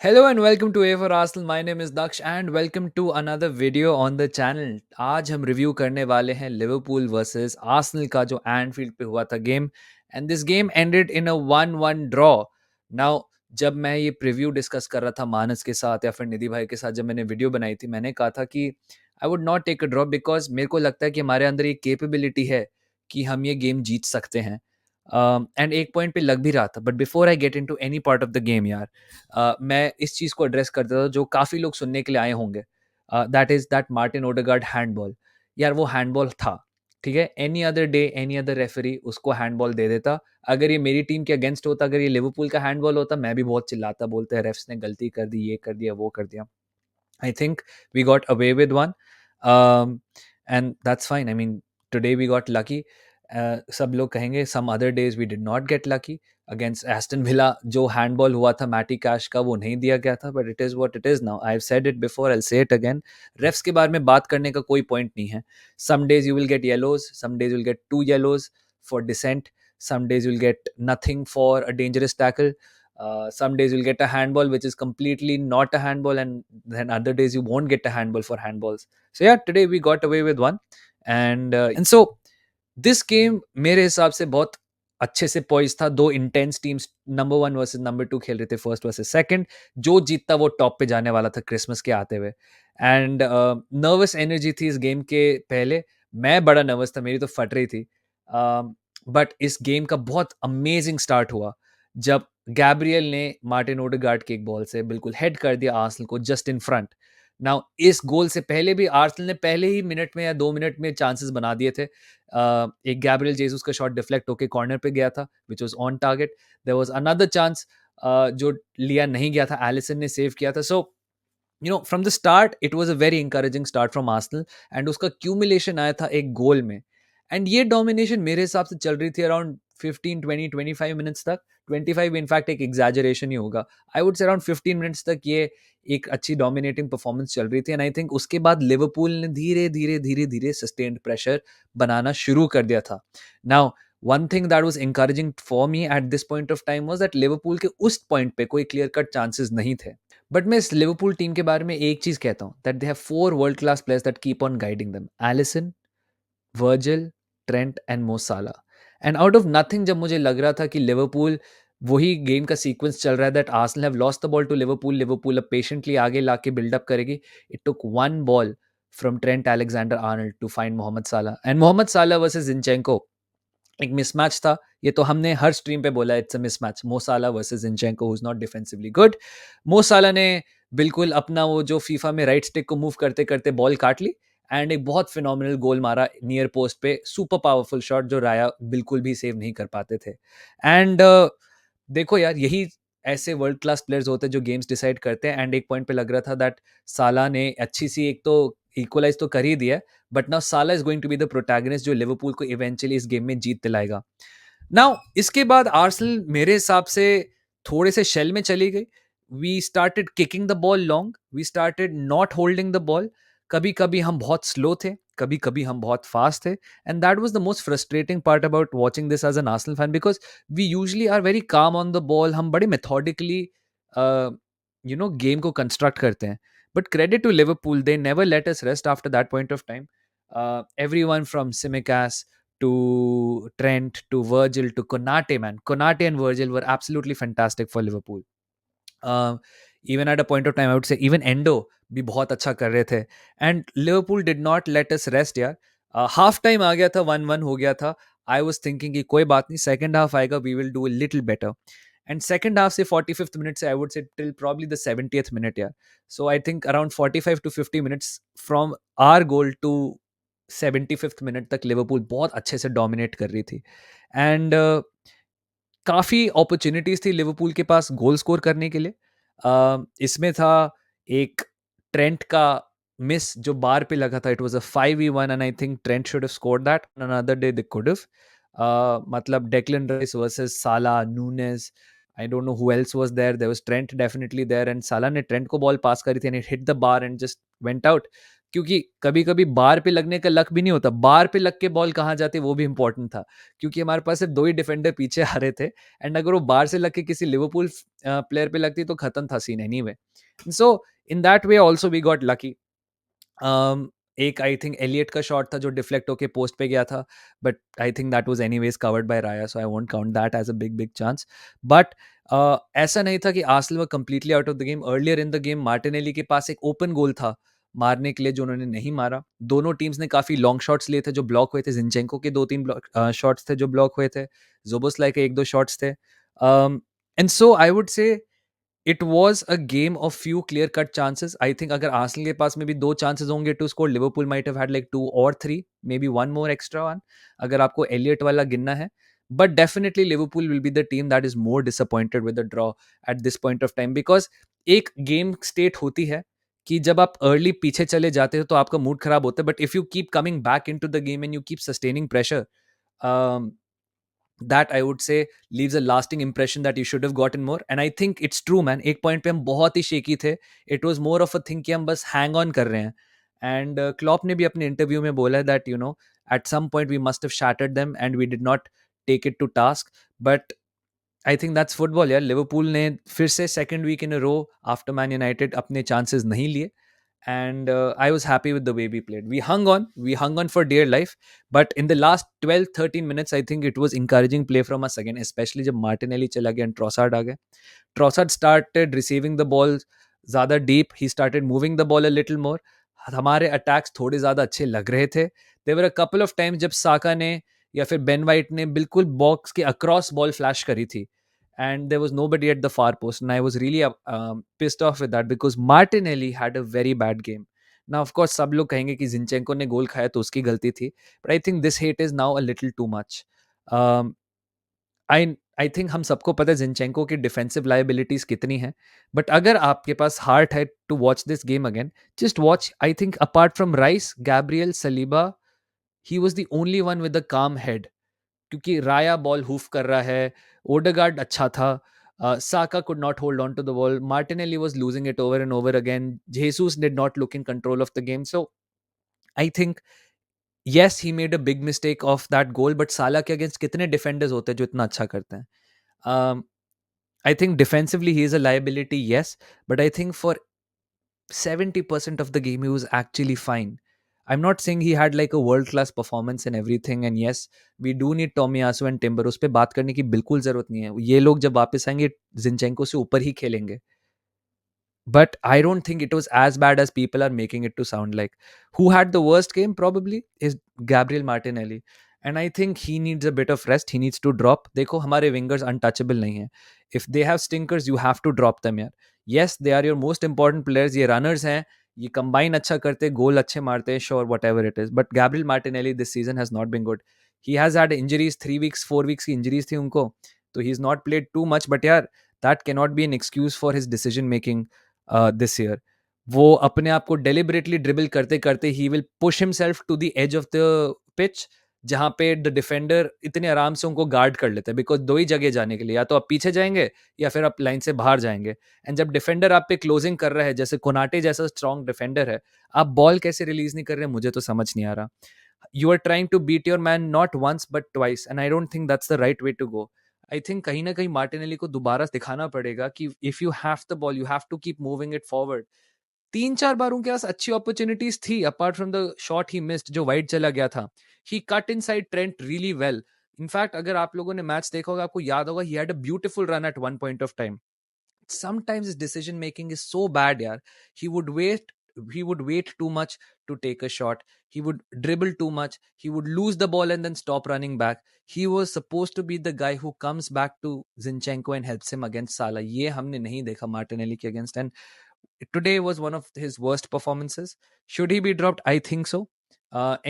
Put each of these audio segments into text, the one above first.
Hello and welcome to A for Arsenal. My name is Daksh and welcome to another video on the channel. आज हम review करने वाले हैं Liverpool versus Arsenal का जो Enfield पे हुआ था game and this game ended in a 1-1 draw. Now जब मैं ये प्रीव्यू डिस्कस कर रहा था मानस के साथ या फिर निधि भाई के साथ, जब मैंने वीडियो बनाई थी, मैंने कहा था कि I would not take a draw because मेरे को लगता है कि हमारे अंदर ये कैपेबिलिटी है कि हम ये गेम जीत सकते हैं. एंड एक पॉइंट पे लग भी रहा था, but before I get in to any part of the game यार, मैं इस चीज़ को एड्रेस करता था जो काफ़ी लोग सुनने के लिए आए होंगे. That is that Martin Odegaard handball. यार वो हैंडबॉल था, ठीक है. Any other day any other referee उसको हैंडबॉल दे देता. अगर ये मेरी टीम के अगेंस्ट होता, अगर ये लिवरपूल का हैंडबॉल होता, मैं भी बहुत चिल्लाता, बोलते हैं refs ने गलती कर दी, ये कर दिया, वो कर दिया. I think we got away with one, and that's fine. I mean, today we got lucky. सब लोग कहेंगे some other days we did not get lucky. Against Aston Villa जो हैंडबॉल हुआ था मैटी कैश का, वो नहीं दिया गया था, but it is what it is now. I've said it before, I'll say it again. refs के बारे में बात करने का कोई point नहीं है. Some days you will get yellows, some days you'll get 2 yellows for dissent, some days you'll get nothing for a dangerous tackle. Some days you'll get a handball which is completely not a handball, and then other days you won't get a handball for handballs. So yeah, today we got away with one, and so this game मेरे हिसाब से बहुत अच्छे से poise था. दो intense teams number one versus number two खेल रहे थे, फर्स्ट वर्सेस सेकंड. जो जीतता वो टॉप पे जाने वाला था क्रिसमस के आते हुए. एंड नर्वस एनर्जी थी इस गेम के पहले. मैं बड़ा नर्वस था, मेरी तो फट रही थी. बट इस गेम का बहुत अमेजिंग स्टार्ट हुआ जब गैब्रियल ने मार्टिन ओडेगार्ड के एक बॉल से बिल्कुल हेड कर दिया आर्सेनल को जस्ट इन फ्रंट. नाउ इस गोल से पहले भी आर्सेनल ने पहले ही मिनट में या 2 मिनट में चांसेस बना दिए थे. एक गैब्रियल जेसस का शॉट डिफ्लेक्ट होकर कॉर्नर पे गया था which was on target. There was another chance जो लिया नहीं गया था, एलिसन ने सेव किया था. सो from the start it was a very encouraging start from Arsenal, and उसका क्यूमुलेशन आया था एक गोल में. एंड ये डोमिनेशन मेरे हिसाब से चल रही थी अराउंड 15 20 25 मिनट्स तक. 25 इनफैक्ट एक एग्जैजरेशन ही होगा. आई वुड से अराउंड 15 मिनट्स तक ये एक अच्छी डोमिनेटिंग परफॉर्मेंस चल रही थी. एंड आई थिंक उसके बाद लिवरपूल ने धीरे धीरे धीरे धीरे सस्टेन्ड प्रेशर बनाना शुरू कर दिया था. Now one thing that was encouraging for me at this point of time was that Liverpool के उस पॉइंट पे कोई क्लियर कट चांसेस नहीं थे. बट मैं इस लिवरपूल टीम के बारे में एक चीज कहता हूँ, that they have 4 world class players that keep on guiding them. Alisson, Virgil, Trent and Mo Salah. And out of nothing जब मुझे लग रहा था कि लिवरपूल वही गेम का सीक्वेंस चल रहा है, that Arsenal have lost the ball to Liverpool, Liverpool अब पेशेंटली आगे लाके बिल्डअप करेगी. It took one ball from Trent Alexander Arnold to find Mohamed Salah, and Mohammad साला वर्सेस जिंचेंको एक मिसमैच था. ये तो हमने हर स्ट्रीम पे बोला, it's a mismatch. Mo Salah versus Zinchenko who is not defensively good. Mo Salah ने बिल्कुल अपना वो जो फीफा में राइट स्टिक को मूव करते करते बॉल काट ली एंड एक बहुत फिनोमिनल गोल मारा नियर पोस्ट पे. सुपर पावरफुल शॉट जो राया बिल्कुल भी सेव नहीं कर पाते थे. एंड देखो यार, यही ऐसे वर्ल्ड क्लास प्लेयर्स होते हैं जो गेम्स डिसाइड करते हैं. एंड एक पॉइंट पे लग रहा था दैट साला ने अच्छी सी एक तो इक्वलाइज तो कर ही दिया, but now Salah is going to be the protagonist जो लिवरपूल को इवेंचुअली इस गेम में जीत दिलाएगा. नाउ इसके बाद आर्सेनल मेरे हिसाब से थोड़े से शेल में चली गई. We started kicking the ball long, we started not holding the ball. कभी कभी हम बहुत स्लो थे, कभी कभी हम बहुत फास्ट थे. And that was the most frustrating part about watching this as an Arsenal fan, because we usually are very calm on the ball. हम बड़े मेथोडिकली गेम को कंस्ट्रक्ट करते हैं. But credit to Liverpool, they never let us rest after that point of time. Everyone from Simicast to Trent to Virgil to Konate, man. Konate and Virgil were absolutely fantastic for Liverpool. Even at a point of time, I would say even Endo भी बहुत अच्छा कर रहे थे. And Liverpool did not let us rest यार. Half time आ गया था, 1-1 हो गया था. आई वॉज थिंकिंग कि कोई बात नहीं, सेकेंड हाफ आएगा, we will do a little better. And second half से 45th मिनट से I would say till probably the 70th minute यार. So I think around 45 to 50 minutes from our goal to 75th minute तक Liverpool बहुत अच्छे से dominate कर रही थी. एंड काफ़ी अपॉर्चुनिटीज थी लिवरपूल के पास गोल स्कोर करने के लिए. इसमें था एक ट्रेंट का मिस जो बार पे लगा था. It was a 5v1 and I think Trent should have scored that. Another day they could have. मतलब Declan Rice versus Salah, Nunez, I don't know who else was there. There was Trent definitely there, and Salah ने Trent को ball pass करी थी and it hit the bar and just went out. क्योंकि कभी-कभी बार पे लगने का luck भी नहीं होता। बार पे लग के बॉल कहाँ जाती है वो भी इम्पोर्टेंट था। क्योंकि हमारे पास सिर्फ़ 2 ही डिफेंडर पीछे आ रहे थे एंड अगर वो बार से लग के किसी लिवरपूल प्लेयर पे लगती तो खत्म था scene anyway. So in that way also we got lucky. एक आई थिंक एलियट का शॉट था जो डिफ्लेक्ट होके पोस्ट पे गया था, but I think that was anyways covered by Raya, so I won't count that as a big big chance. But ऐसा नहीं था कि Arsenal were completely out of the game. Earlier in the game Martinelli के पास एक open गोल था मारने के लिए जो उन्होंने नहीं मारा। दोनों टीम्स ने काफी लॉन्ग शॉट्स लिए थे जो ब्लॉक हुए थे। जिनचेंको के 2-3 शॉट्स थे जो ब्लॉक हुए थे। जोबोस्लाई के 1-2 शॉट्स थे। And so I would say it was a game of few clear cut chances. I think अगर आर्सेनल के पास में भी 2 चांसेस होंगे to score, Liverpool might have had like 2 और 3, maybe 1 more extra one, अगर आपको एलियट वाला गिनना है। But definitely Liverpool will be the team that is more disappointed with the draw at this point of time, because एक game state होती है कि जब आप अर्ली पीछे चले जाते हो तो आपका मूड खराब होता है, but if you keep coming back in to the game and you keep sustaining pressure, that I would say leaves a lasting impression that you should have gotten more. And I think it's true, man. एक point पे हम बहुत ही shaky थे. It was more of a thing कि हम बस hang on कर रहे हैं. And Klopp ने भी अपने इंटरव्यू में बोला है that you know at some point we must have shattered them and we did not take it to task. But I think that's football यार. लिवरपूल ने फिर से second week in a row after Man United अपने chances नहीं लिए. And I was happy with the way we played. We hung on for dear life. But in the last 12, 13 minutes, I think it was encouraging play from us again, especially जब Martinelli चला गया and Trossard आ गए. Trossard started receiving the ball ज़्यादा deep. He started moving the ball a little more. हमारे attacks थोड़े ज़्यादा अच्छे लग रहे थे. There were a couple of times जब साका ने या फिर बेन वाइट ने बिल्कुल बॉक्स के अक्रॉस बॉल फ्लैश करी थी, and there was nobody at the far post, and I was really pissed off with that because Martinelli had a very bad game. Now of course सब लोग कहेंगे कि जिनचेंको ने गोल खाया तो उसकी गलती थी, but I think this hate is now a little too much. um, I think हम सबको पता है जिनचेंको की डिफेंसिव लाइबिलिटीज कितनी है, बट अगर आपके पास हार्ट है to watch this game again, just watch. I think apart from Rice, Gabriel, Saliba, he was the only one with a calm head, क्योंकि राया बॉल हूफ कर रहा है, ओडेगार्ड अच्छा था, साका could not hold on to the ball, Martinelli was losing it over and over again, Jesus did not look in control of the game. So I think yes, he made a big mistake of that goal, but Salah के against कितने defenders होते हैं जो इतना अच्छा करते हैं. um, I think defensively he is a liability, yes, but I think for 70% of the game he was actually fine. I'm not saying he had like a world class performance and everything, and yes, we do need Tomiyasu and Timber, उस पे बात करने की बिल्कुल जरूरत नहीं है. ये लोग जब वापस आएंगे जिनचेंको से ऊपर ही खेलेंगे. But I don't think it was as bad as people are making it to sound like. Who had the worst game probably is Gabriel Martinelli. And I think he needs a bit of rest. He needs to drop. देखो हमारे wingers untouchable नहीं है. If they have stinkers, you have to drop them यार. Yes, they are your most important players. ये runners हैं. ये combine अच्छा करते, goal अच्छे मारते हैं, sure, whatever it is. But Gabriel Martinelli this season has not been good. He has had injuries, 3 weeks, 4 weeks की injuries थी उनको. तो he's not played too much. But यार, that cannot be an excuse for his decision making this year. वो अपने आप को deliberately dribble करते करते ही will push himself to the edge of the pitch, जहां पे द डिफेंडर इतने आराम से उनको गार्ड कर लेते हैं, बिकॉज दो ही जगह जाने के लिए, या तो आप पीछे जाएंगे या फिर आप लाइन से बाहर जाएंगे. एंड जब डिफेंडर आप पे क्लोजिंग कर रहा है, जैसे कोनाटे जैसा स्ट्रॉन्ग डिफेंडर है, आप बॉल कैसे रिलीज नहीं कर रहे, मुझे तो समझ नहीं आ रहा. You are trying to beat your man not once but twice, and I don't think that's the right way to go. I think कहीं ना कहीं मार्टिनेली को दोबारा दिखाना पड़ेगा कि if you have the ball, you have to keep moving it forward. 3-4 बार उनके पास अच्छी अपॉर्चुनिटीज थी, apart from the shot he missed जो वाइड चला गया था. He cut inside Trent really well. In fact अगर आप लोगों ने मैच देखा होगा, आपको याद होगा, he had a beautiful run at one point of time. Sometimes his decision making is so bad, yaar. He would wait too much to take a shot. He would dribble too much. He would lose the ball and then stop running back. He was supposed to be the guy who comes back to Zinchenko and helps him against Salah. ये हमने नहीं देखा Martinelli के against, and today was one of his worst performances. Should he be dropped? I think so.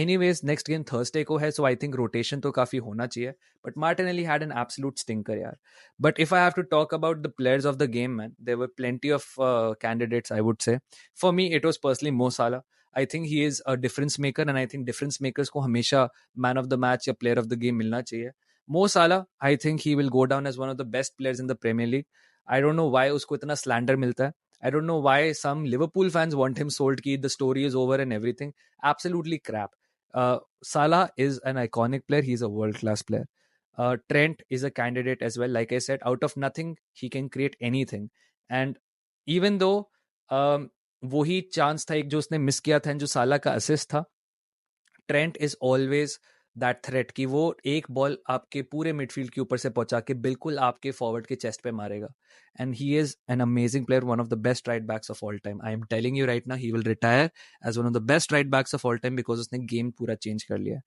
Anyways, next game Thursday को है, so I think rotation तो काफी होना चाहिए. But Martinelli had an absolute stinker, यार. But if I have to talk about the players of the game, man, there were plenty of candidates, I would say. For me, it was personally Mo Salah. I think he is a difference maker, and I think difference makers को हमेशा man of the match या player of the game मिलना चाहिए. Mo Salah, I think he will go down as one of the best players in the Premier League. I don't know why उसको इतना slander मिलता है. I don't know why some Liverpool fans want him sold, ki the story is over and everything. Absolutely crap. Salah is an iconic player. He's a world-class player. Trent is a candidate as well. Like I said, out of nothing, he can create anything. And even though वही chance था एक जो उसने miss किया था, जो साला का असिस्ट था, Trent is always that threat कि वो एक बॉल आपके पूरे मिडफील्ड के ऊपर से पहुंचा के बिल्कुल आपके फॉरवर्ड के चेस्ट पे मारेगा. And he is an amazing player, one of the best right backs of all time. I am telling you right now, he will retire as one of the best right backs of all time because उसने game पूरा change कर लिया.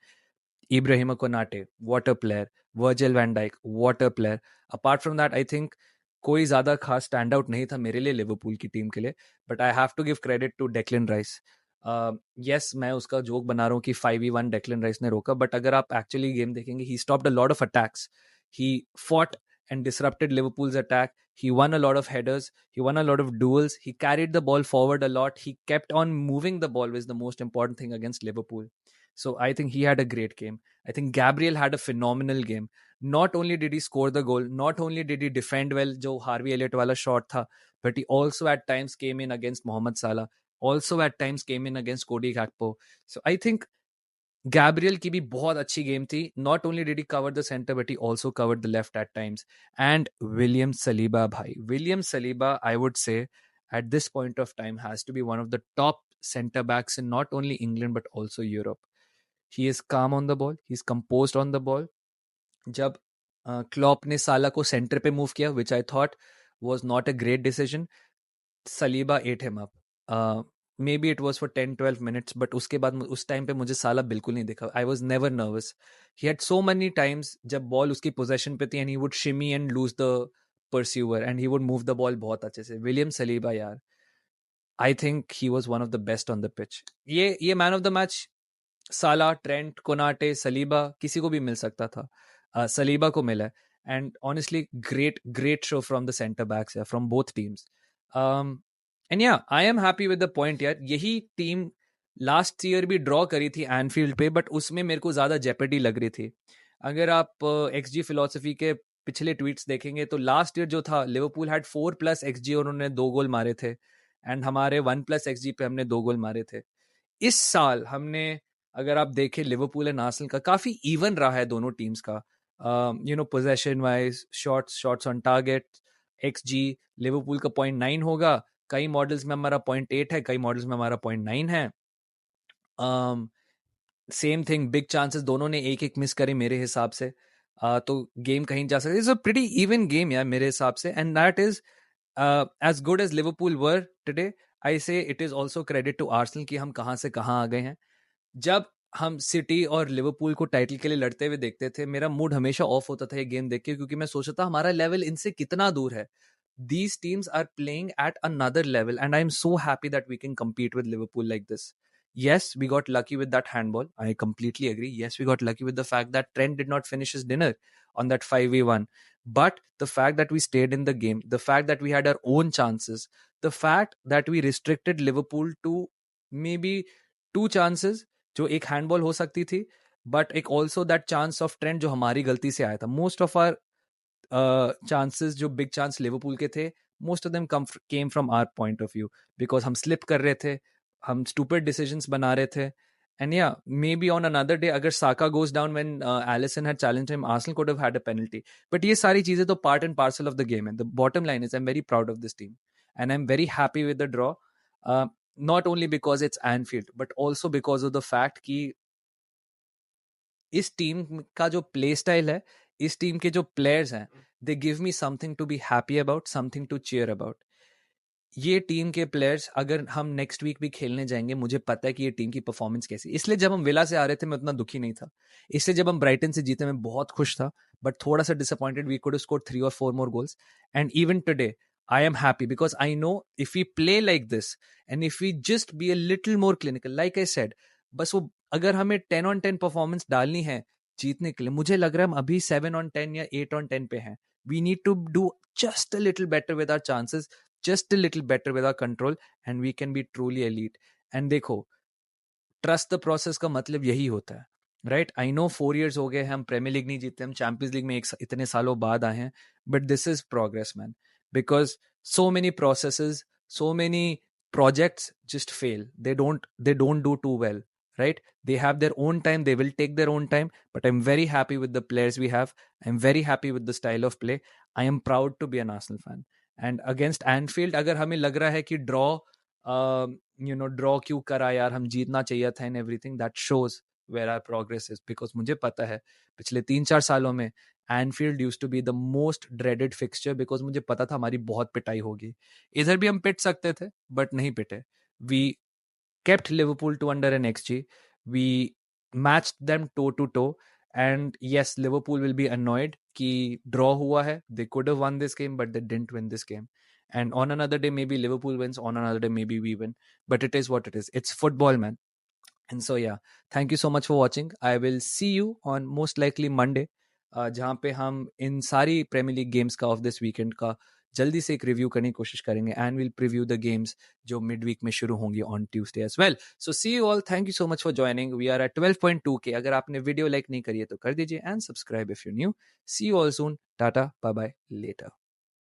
Ibrahima Konate, what a player. Virgil van Dijk, what a player. Apart from that, I think कोई ज्यादा खास stand out नहीं था मेरे लिए लिवरपूल की टीम के लिए. But I have to give credit to Declan Rice. Yes, मैं उसका जोक बना रहा हूँ कि 5v1 डेक्लन राइस ने रोका, बट अगर आप एक्चुअली गेम देखेंगे, he stopped a lot of attacks. He fought and disrupted Liverpool's attack. He won a lot of headers. He won a lot of duels. He carried the ball forward a lot. He kept on moving the ball, which is the most important thing against Liverpool. So I think he had a great game. I think Gabriel had a phenomenal game. Not only did he score the goal, not only did he defend well, जो Harvey Elliott वाला shot था, but he also at times came in against Mohamed Salah. Also at times came in against Cody Gakpo. So I think Gabriel की भी बहुत अच्छी game थी. Not only did he cover the center, but he also covered the left at times. And William Saliba, bhai. William Saliba, I would say, at this point of time, has to be one of the top center backs in not only England, but also Europe. He is calm on the ball. He's composed on the ball. जब Klopp ने साला को centre पे move किया, which I thought was not a great decision, Saliba ate him up. May be it was for 10-12 minutes, but उसके बाद उस time पे मुझे साला बिल्कुल नहीं दिखा. I was never nervous. He had so many times जब बॉल उसकी पोजेशन पे थी and he would shimmy and lose the pursuer and he would move the ball बहुत अच्छे से. विलियम सलीबा यार, I think he was one of the best on the pitch. ये man of the match साला, Trent, Konate, Saliba किसी को भी मिल सकता था. सलीबा को मिला. And honestly great show from the centre backs, from both teams. And yeah, I am happy with the point यार. यही टीम लास्ट ईयर भी ड्रॉ करी थी एनफील्ड पे, बट उसमें मेरे को ज्यादा जेपर्डी लग रही थी. अगर आप एक्सजी फिलोसफी के पिछले ट्वीट्स देखेंगे तो लास्ट ईयर जो था, लिवरपूल हैड 4+ एक्सजी और उन्होंने 2 गोल मारे थे. एंड हमारे 1+ एक्सजी पे हमने 2 गोल मारे थे. इस साल हमने, अगर आप देखें, लिवरपूल एंड आर्सेनल का काफी इवन रहा है दोनों टीम्स का. Possession wise, shots on target, XD, Liverpool का 0.9 होगा. कई मॉडल्स में हमारा 0.8 है, कई मॉडल्स में हमारा 0.9 है. सेम थिंग, बिग चांसेस दोनों ने एक मिस करे मेरे हिसाब से. तो गेम कहीं जा सकती है. It's a pretty even game यार मेरे हिसाब से. And that is as good as Liverpool were today, I say it is also credit to Arsenal कि हम कहाँ से कहाँ आ गए हैं. जब हम सिटी और लिवरपूल को टाइटल के लिए लड़ते हुए देखते थे, मेरा मूड हमेशा ऑफ होता था ये गेम देख के, क्योंकि मैं सोचता था हमारा लेवल इनसे कितना दूर है. These teams are playing at another level, and I'm so happy that we can compete with Liverpool like this. Yes, we got lucky with that handball. I completely agree. Yes, we got lucky with the fact that Trent did not finish his dinner on that 5v1. But the fact that we stayed in the game, the fact that we had our own chances, the fact that we restricted Liverpool to maybe 2 chances, जो एक handball हो सकती थी, but एक also that chance of trend जो हमारी गलती से आया था. मोस्ट ऑफ आर चांसेस, जो बिग चांस लिवरपूल के थे, most of them came from our point of view, because हम स्लिप कर रहे थे, हम स्टूपिड डिसीजंस बना रहे थे. And yeah, maybe on another day, अगर Saka goes down when Alisson had challenged him, Arsenal could have had a penalty. But ये सारी चीजें तो part and parcel of the game है. The bottom line is I'm very proud of this team. And I'm very happy with the draw. Not only because it's Anfield, but also because of the fact कि इस team का जो play style है, इस team के जो players हैं, they give me something to be happy about, something to cheer about. ये टीम के प्लेयर्स, अगर हम नेक्स्ट वीक भी खेलने जाएंगे, मुझे पता है कि ये टीम की परफॉर्मेंस कैसी. इसलिए जब हम विला से आ रहे थे मैं उतना दुखी नहीं था. इसलिए जब हम ब्राइटन से जीते मैं बहुत खुश था, बट थोड़ा सा disappointed. We could have scored 3 or 4 more goals. And even today I am happy because I know if we play like this and if we just be a little more clinical, like I said, बस वो अगर हमें 10 on 10 performance डालनी है जीतने के लिए, मुझे लग रहा है हम अभी 7 on 10 या 8 on 10 पे हैं. We need to do just a little better with our chances, just a little better with our control, and we can be truly elite. And देखो, ट्रस्ट द प्रोसेस का मतलब यही होता है, राइट? आई नो 4 years हो गए, हम premiere league नहीं जीते, हम चैंपियंस लीग में इतने सालों बाद आए हैं, but this is progress man, because so many processes, so many projects just fail. They don't do too well, right? They have their own time, they will take their own time, but I'm very happy with the players we have. I'm very happy with the style of play. I am proud to be an Arsenal fan. And against Anfield, अगर हमें लग रहा है कि draw draw क्यों करा यार, हम जीतना चाहिए था, and everything that shows where our progress is, because मुझे पता है पिछले 3-4 सालों में Anfield used to be the most dreaded fixture, because मुझे पता था हमारी बहुत पिटाई होगी. इधर भी हम पिट सकते थे बट नहीं पिटे. We kept Liverpool to under an XG. We matched them toe to toe. And yes, Liverpool will be annoyed कि draw हुआ है. They could have won this game, but they didn't win this game. And on another day, maybe Liverpool wins. On another day, maybe we win. But it is what it is. It's football, man. And so yeah, thank you so much for watching. I will see you on most likely Monday, जहाँ पे हम इन सारी Premier League games का of this weekend का जल्दी से एक रिव्यू करने की कोशिश करेंगे, and will preview the games जो मिड वीक में शुरू होंगी on Tuesday as well. So see you all, thank you so much for joining. We are at 12.2K. अगर आपने वीडियो लाइक नहीं करी है तो कर दीजिए, and subscribe if you new. See you all soon. Tata, bye bye, letter.